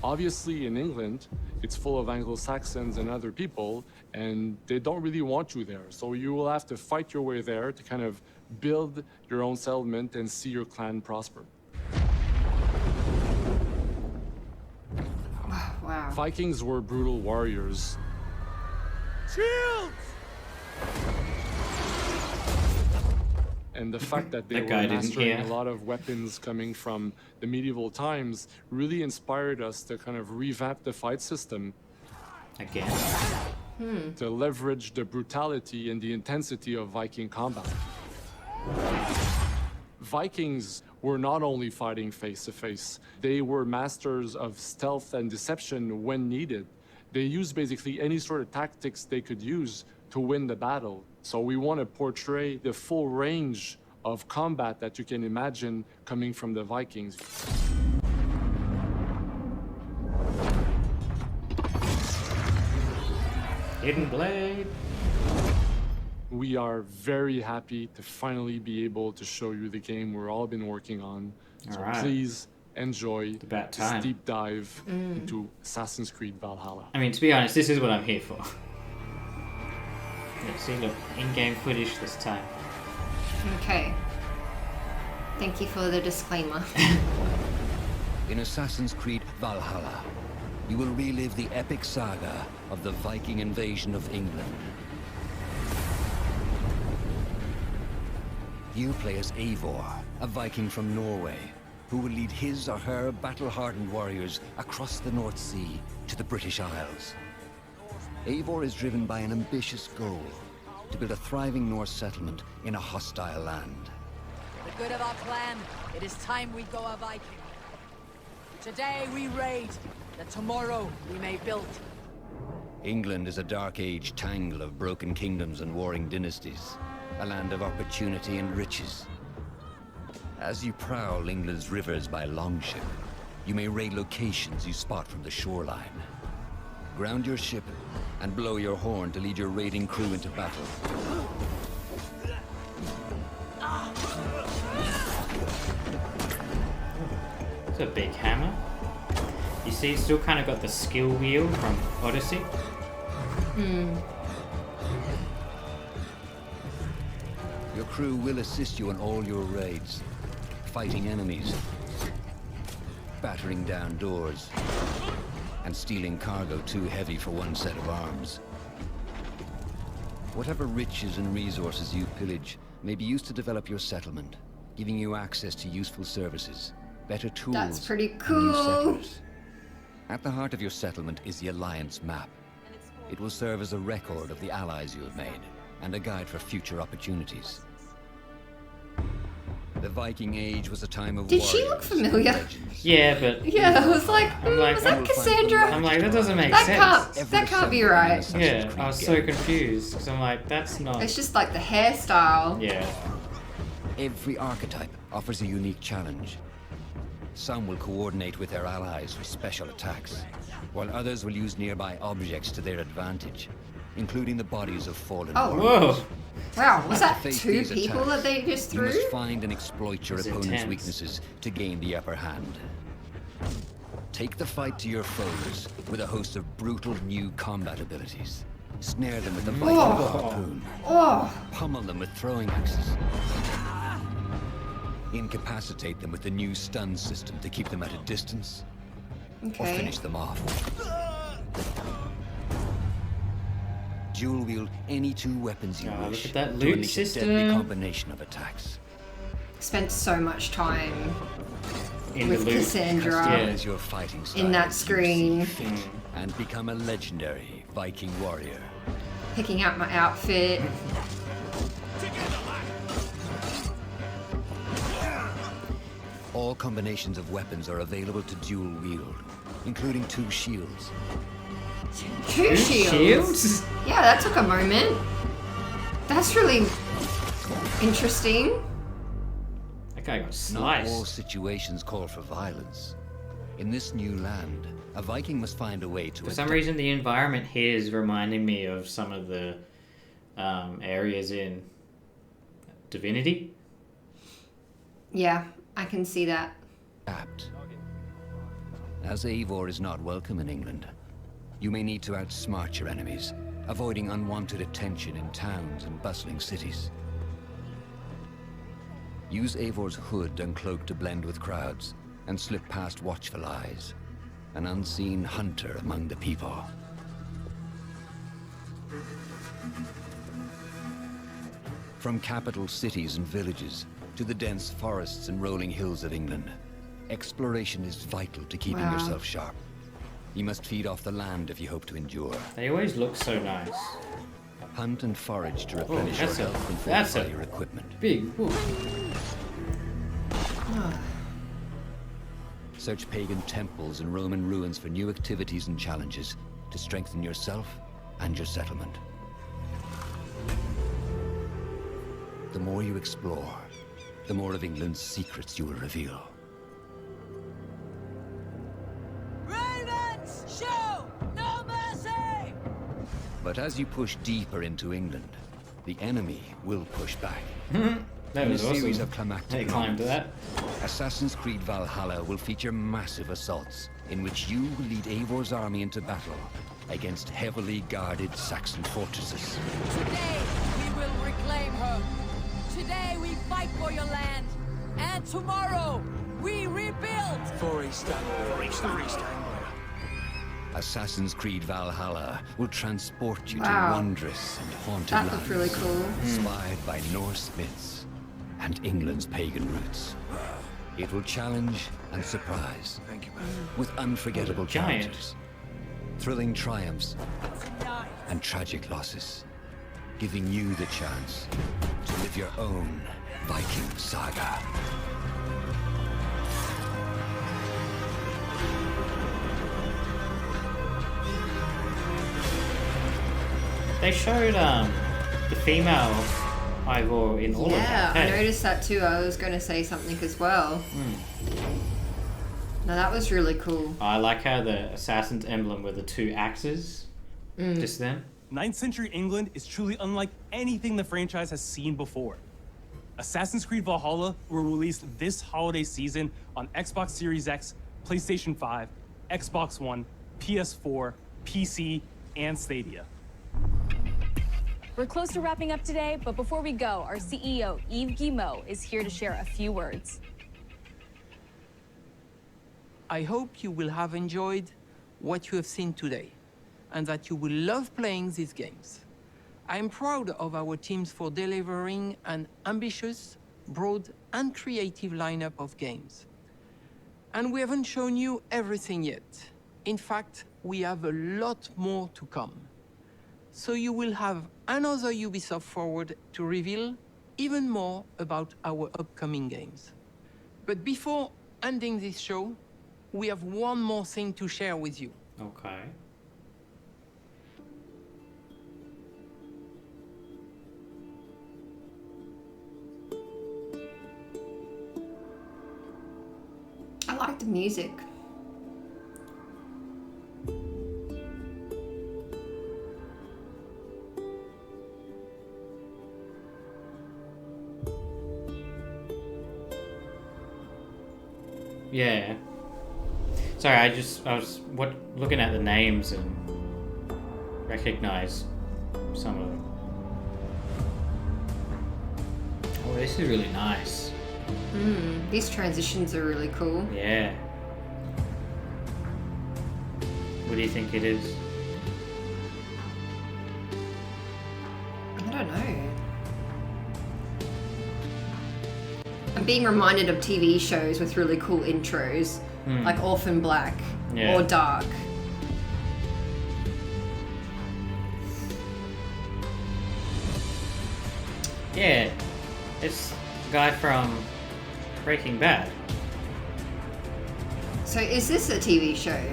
Obviously, in England, it's full of Anglo-Saxons and other people, and they don't really want you there. So you will have to fight your way there to kind of build your own settlement and see your clan prosper.
Wow.
Vikings were brutal warriors.
Shields!
And the fact that they were mastering a lot of weapons coming from the medieval times really inspired us to kind of revamp the fight system.
Again.
To leverage the brutality and the intensity of Viking combat. Vikings were not only fighting face to face, they were masters of stealth and deception when needed. They used basically any sort of tactics they could use to win the battle. So we want to portray the full range of combat that you can imagine coming from the Vikings.
Hidden Blade.
We are very happy to finally be able to show you the game we've all been working on. So please enjoy this deep dive into Assassin's Creed Valhalla.
I mean, to be honest, this is what I'm here for. Let's see the in-game footage this time.
Okay. Thank you for the disclaimer.
In Assassin's Creed Valhalla, you will relive the epic saga of the Viking invasion of England. You play as Eivor, a Viking from Norway, who will lead his or her battle-hardened warriors across the North Sea to the British Isles. Eivor is driven by an ambitious goal, to build a thriving Norse settlement in a hostile land.
For the good of our clan, it is time we go a Viking. Today we raid, that tomorrow we may build.
England is a dark age tangle of broken kingdoms and warring dynasties, a land of opportunity and riches. As you prowl England's rivers by longship, you may raid locations you spot from the shoreline. Ground your ship and blow your horn to lead your raiding crew into battle.
It's a big hammer. You see, it's still kind of got the skill wheel from Odyssey.
Your crew will assist you on all your raids, fighting enemies, battering down doors, and stealing cargo too heavy for one set of arms. Whatever riches and resources you pillage may be used to develop your settlement, giving you access to useful services, better tools,
That's pretty
and
cool.
new settlers. At the heart of your settlement is the Alliance map. It will serve as a record of the allies you have made, and a guide for future opportunities. The Viking Age was a time of
Did she look familiar?
Yeah, but
Yeah, I was like,
like,
was that Cassandra?
I'm like, that doesn't make sense.
That can't be right.
Yeah, I was so confused because I'm like, that's not.
It's just like the hairstyle.
Yeah.
Every archetype offers a unique challenge. Some will coordinate with their allies for special attacks, while others will use nearby objects to their advantage, including the bodies of fallen warriors.
Whoa!
Wow, was that
To face
2
these
people
attacks,
that they just
you
threw?
must find and exploit your
It's
opponent's
intense.
weaknesses to gain the upper hand. Take the fight to your foes with a host of brutal new combat abilities. Snare them with the Viking harpoon. Pummel them with throwing axes. Incapacitate them with the new stun system to keep them at a distance. Or finish them off. Dual wield any 2 weapons you wish
look at that
to
loot
unleash a
system.
deadly combination of attacks.
Spent so much time
In
with
the loot.
Cassandra
Customize your fighting
in that
styles to see
screen,
fit and become a legendary Viking warrior.
picking out my outfit.
All combinations of weapons are available to dual wield, including 2 shields.
2 shields? Yeah, that took a moment. That's really interesting.
That guy got
Not
sliced.
all situations call for violence. In this new land, a Viking must find a way to
For some reason, the environment here is reminding me of some of the areas in Divinity.
Yeah, I can see that.
adapt. As Eivor is not welcome in England, you may need to outsmart your enemies, avoiding unwanted attention in towns and bustling cities. Use Eivor's hood and cloak to blend with crowds, and slip past watchful eyes, an unseen hunter among the people. From capital cities and villages to the dense forests and rolling hills of England, exploration is vital to keeping
Wow.
yourself sharp. You must feed off the land if you hope to endure.
They always look so nice.
Hunt and forage to replenish
that's
your
a-
health and
that's
fortify
a
your equipment.
Big. Whoa.
Search pagan temples and Roman ruins for new activities and challenges to strengthen yourself and your settlement. The more you explore, the more of England's secrets you will reveal.
Ravens, show no mercy!
But as you push deeper into England, the enemy will push back.
That
In
was
a series
awesome.
of climactic
They climbed
moments,
that.
Assassin's Creed Valhalla will feature massive assaults in which you will lead Eivor's army into battle against heavily guarded Saxon fortresses.
Today we will reclaim her. Today we fight for your land. And tomorrow we rebuild.
For East Anglia. For East Anglia.
Assassin's Creed Valhalla will transport you
Wow.
to wondrous and haunted
That
lands,
looked really cool.
inspired by Norse myths and England's pagan roots. It will challenge and surprise, with unforgettable
Giant.
characters, thrilling triumphs, and tragic losses, giving you the chance to live your own Viking saga.
They showed the female Ivor in all of
Yeah,
that.
I
hey?
noticed that too. I was going to say something as well. No, that was really cool.
I like how the assassin's emblem were the 2 axes. Just them.
9th century England is truly unlike anything the franchise has seen before. Assassin's Creed Valhalla will release this holiday season on Xbox Series X, PlayStation 5, Xbox One, PS4, PC, and Stadia.
We're close to wrapping up today, but before we go, our CEO, Yves Guillemot, is here to share a few words.
I hope you will have enjoyed what you have seen today, and that you will love playing these games. I am proud of our teams for delivering an ambitious, broad, and creative lineup of games. And we haven't shown you everything yet. In fact, we have a lot more to come. So you will have another Ubisoft Forward to reveal even more about our upcoming games. But before ending this show, we have one more thing to share with you.
Okay.
I like like the music.
Yeah. Sorry, I was looking at the names and recognize some of them. Oh, this is really nice.
These transitions are really cool.
Yeah. What do you think it is?
I don't know. I'm being reminded of TV shows with really cool intros, like Orphan Black or Dark.
Yeah, it's the guy from Breaking Bad.
So is this a TV show?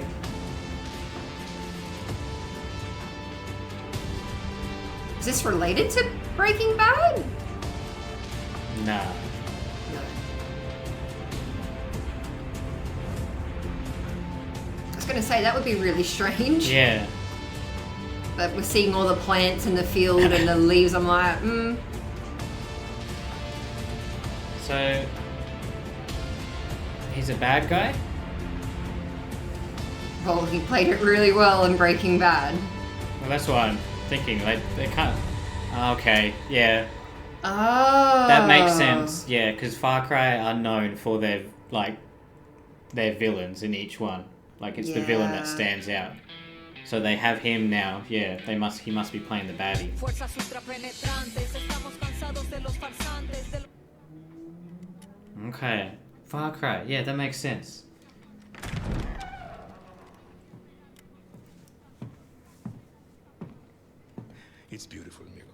Is this related to Breaking Bad?
Nah.
I was going to say, that would be really strange.
Yeah.
But we're seeing all the plants in the field and the leaves. I'm like,
So, he's a bad guy?
Well, he played it really well in Breaking Bad.
Well, that's what I'm thinking. Like, they can't... Okay, yeah.
Oh.
That makes sense, yeah, because Far Cry are known for their villains in each one. Like, it's the villain that stands out. So they have him now, yeah, he must be playing the baddie. Okay, Far Cry, yeah, that makes sense.
It's beautiful, amigo.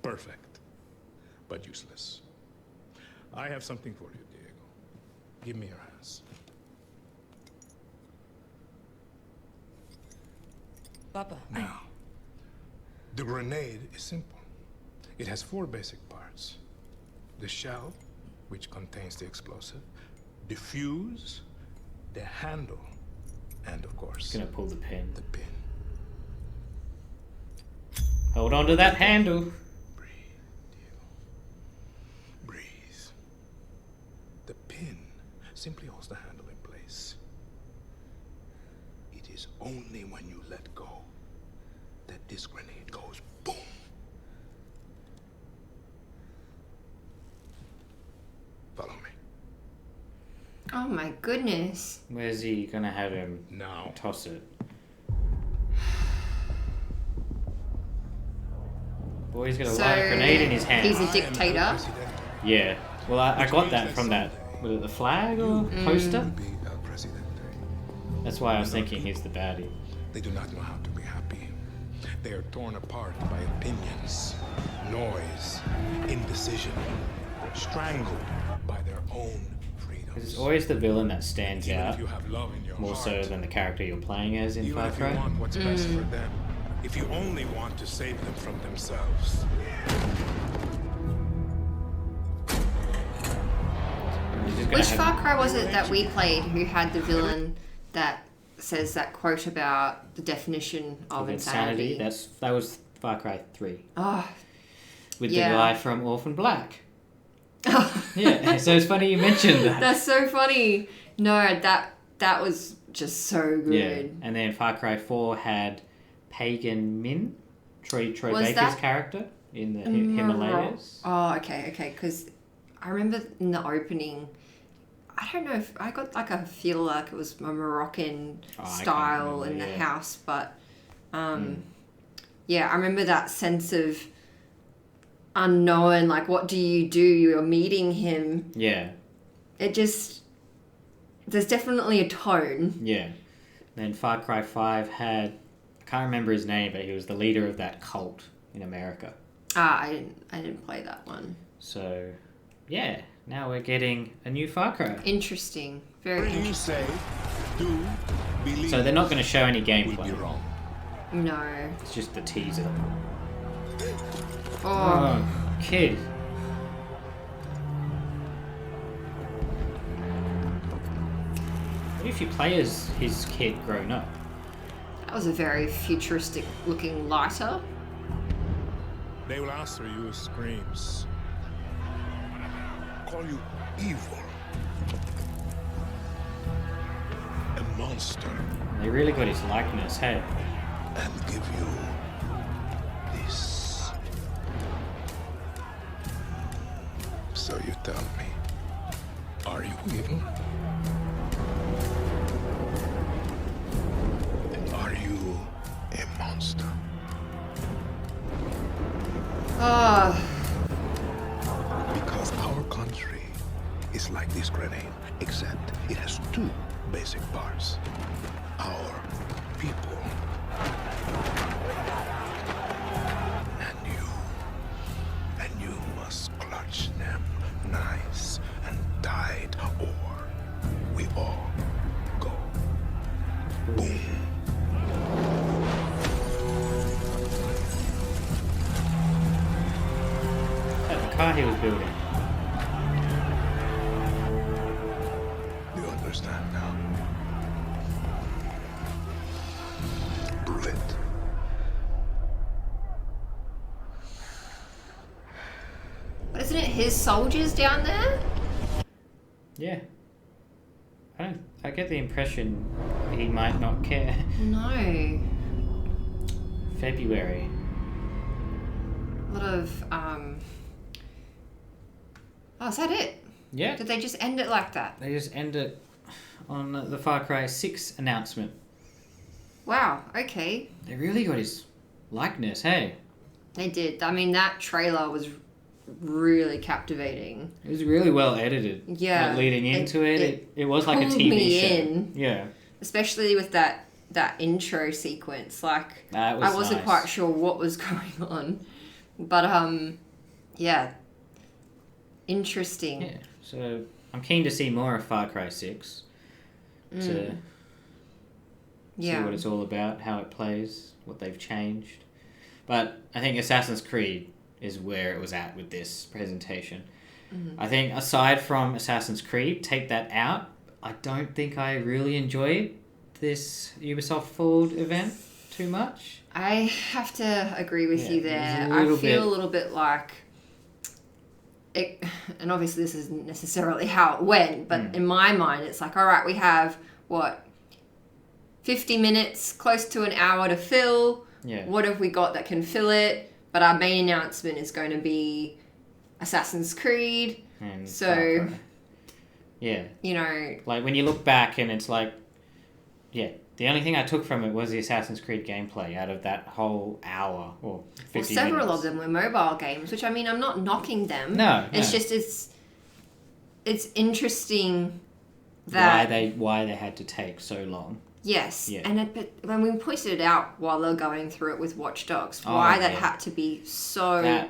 Perfect, but useless. I have something for you, Diego. Give me your hands.
Papa.
Now, the grenade is simple. It has 4 basic parts. The shell, which contains the explosive, the fuse, the handle, and of course...
Just gonna pull the pin.
The pin.
Hold on to that handle.
Breathe, Diego. Breathe. The pin simply holds the handle in place. It is only when you let go that this grenade goes boom. Follow me.
Oh my goodness.
Where's he gonna have him
now
toss it? Boy, he's got a live grenade in his hand.
He's a dictator.
Yeah. Well, I got that from that. Was it the flag or poster? That's why I was thinking he's the baddie.
They do not know how to be happy. They are torn apart by opinions, noise, indecision, strangled by their own freedom.
It's always the villain that stands out more so than the character you're playing as in Far Cry.
Even if you want what's best for them, if you only want to save them from themselves.
Which Far Cry was it that we played who had the villain that says that quote about the definition of insanity?
That was Far Cry 3.
Oh.
With the guy from Orphan Black. Yeah, so it's funny you mentioned that.
That's so funny. No, that was just so good.
Yeah, and then Far Cry 4 had Pagan Min, Troy Baker's character in the Himalayas.
Oh, okay, because I remember in the opening, I don't know if I got like a feel like it was a Moroccan style in the house, but yeah, I remember that sense of unknown, like what do? You're meeting him.
Yeah.
It just, there's definitely a tone.
Yeah. And then Far Cry 5 had, I can't remember his name, but he was the leader of that cult in America.
I didn't play that one.
So, yeah, now we're getting a new Far Cry.
Interesting. Very interesting.
So they're not going to show any gameplay.
No.
It's just the teaser.
Oh,
kid. What if you play as his kid grown up?
That was a very futuristic looking lighter.
They will answer you with screams. Call you evil. A monster.
They really got his likeness, hey?
And give you this. So you tell me, are you evil? And are you a monster? Because our country is like this grenade, except it has two basic parts. Our people and you must clutch them nice and tight, or we all go boom.
That's the car he was building.
You understand now? Brilliant.
But isn't it his soldiers down there?
Yeah. I get the impression he might not care.
No.
February.
A lot of, Oh, is that it?
Yeah.
Did they just end it like that?
They just end it on the Far Cry 6 announcement.
Wow, okay.
They really got his likeness, hey?
They did. I mean, that trailer was really captivating.
It was really well edited.
Yeah.
Like, leading into it was like a
pulled
TV
me
show.
in.
Yeah.
Especially with that intro sequence. Like,
That was
I wasn't
nice.
quite sure what was going on. But, yeah. Interesting.
Yeah. So, I'm keen to see more of Far Cry 6. To see what it's all about, how it plays, what they've changed. But I think Assassin's Creed is where it was at with this presentation.
Mm-hmm.
I think aside from Assassin's Creed, take that out, I don't think I really enjoyed this Ubisoft Forward event too much.
I have to agree with you there. I feel a little bit like it, and obviously this isn't necessarily how it went, but in my mind it's like, all right, we have 50 minutes, close to an hour to fill.
Yeah.
What have we got that can fill it? But our main announcement is going to be Assassin's Creed.
And
so,
Far Cry. Yeah.
You know,
like when you look back and it's like, yeah, the only thing I took from it was the Assassin's Creed gameplay out of that whole hour or 50
several
minutes.
of them were mobile games, which I mean, I'm not knocking them.
No,
it's
no.
just it's interesting that
why they had to take so long.
Yes,
Yeah.
and but when we pointed it out while they were going through it with Watch Dogs, why that had to be so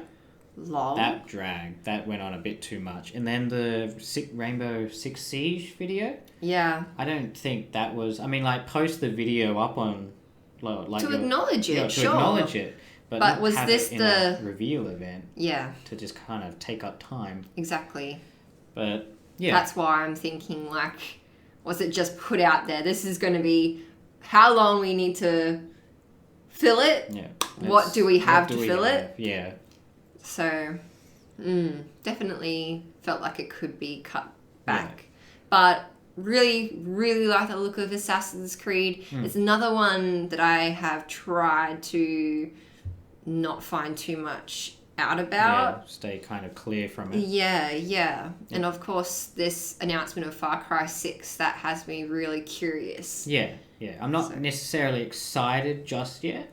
long.
That dragged. That went on a bit too much. And then the Rainbow Six Siege video.
Yeah.
I don't think that was. I mean, like post the video up on, like
to acknowledge it,
yeah, to
sure.
acknowledge it. But
But was
have
this
it in
the
a reveal event?
Yeah.
To just kind of take up time.
Exactly.
But yeah.
That's why I'm thinking like, was it just put out there? This is going to be how long we need to fill it.
Yeah.
What do we have to fill it?
Yeah.
So, definitely felt like it could be cut back. Yeah. But really, really like the look of Assassin's Creed. It's another one that I have tried to not find too much out about.
Yeah, stay kind of clear from it.
Yeah. And of course, this announcement of Far Cry 6, that has me really curious.
Yeah. I'm not necessarily excited just yet.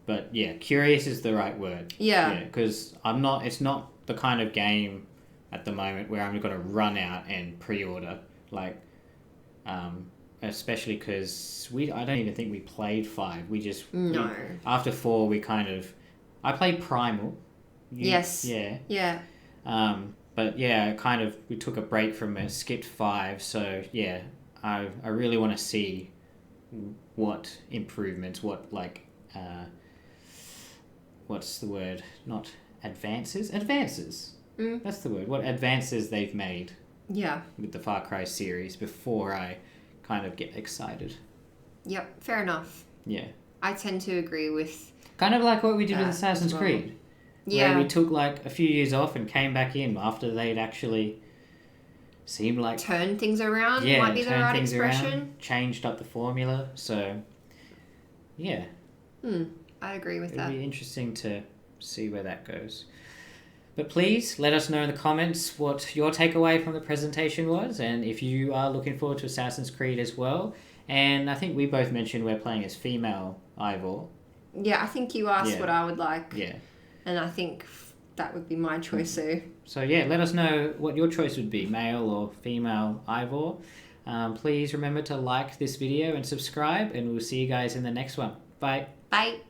But yeah, curious is the right word.
Yeah.
Because it's not the kind of game at the moment where I'm going to run out and pre-order. Like, especially because I don't even think we played 5. We just...
No.
After 4, I played Primal.
Yes.
Yeah.
Yeah.
But yeah, we took a break from it, skipped 5. So yeah, I really want to see what improvements, what's the word? Not advances? Advances. That's the word. What advances they've made.
Yeah.
With the Far Cry series before I kind of get excited.
Yep, fair enough.
Yeah.
I tend to agree with...
Kind of like what we did with Assassin's
well.
Creed.
Yeah.
Where we took like a few years off and came back in after they'd actually seemed like...
Turn things around,
Yeah,
might be the
turn
right
things
expression.
around, changed up the formula, so... Yeah.
I agree with that.
It'll be interesting to see where that goes. But please let us know in the comments what your takeaway from the presentation was, and if you are looking forward to Assassin's Creed as well. And I think we both mentioned we're playing as female Ivor.
Yeah, I think you asked what I would like.
Yeah.
And I think that would be my choice, so...
So yeah, let us know what your choice would be, male or female Ivor. Please remember to like this video and subscribe, and we'll see you guys in the next one. Bye.
Bye.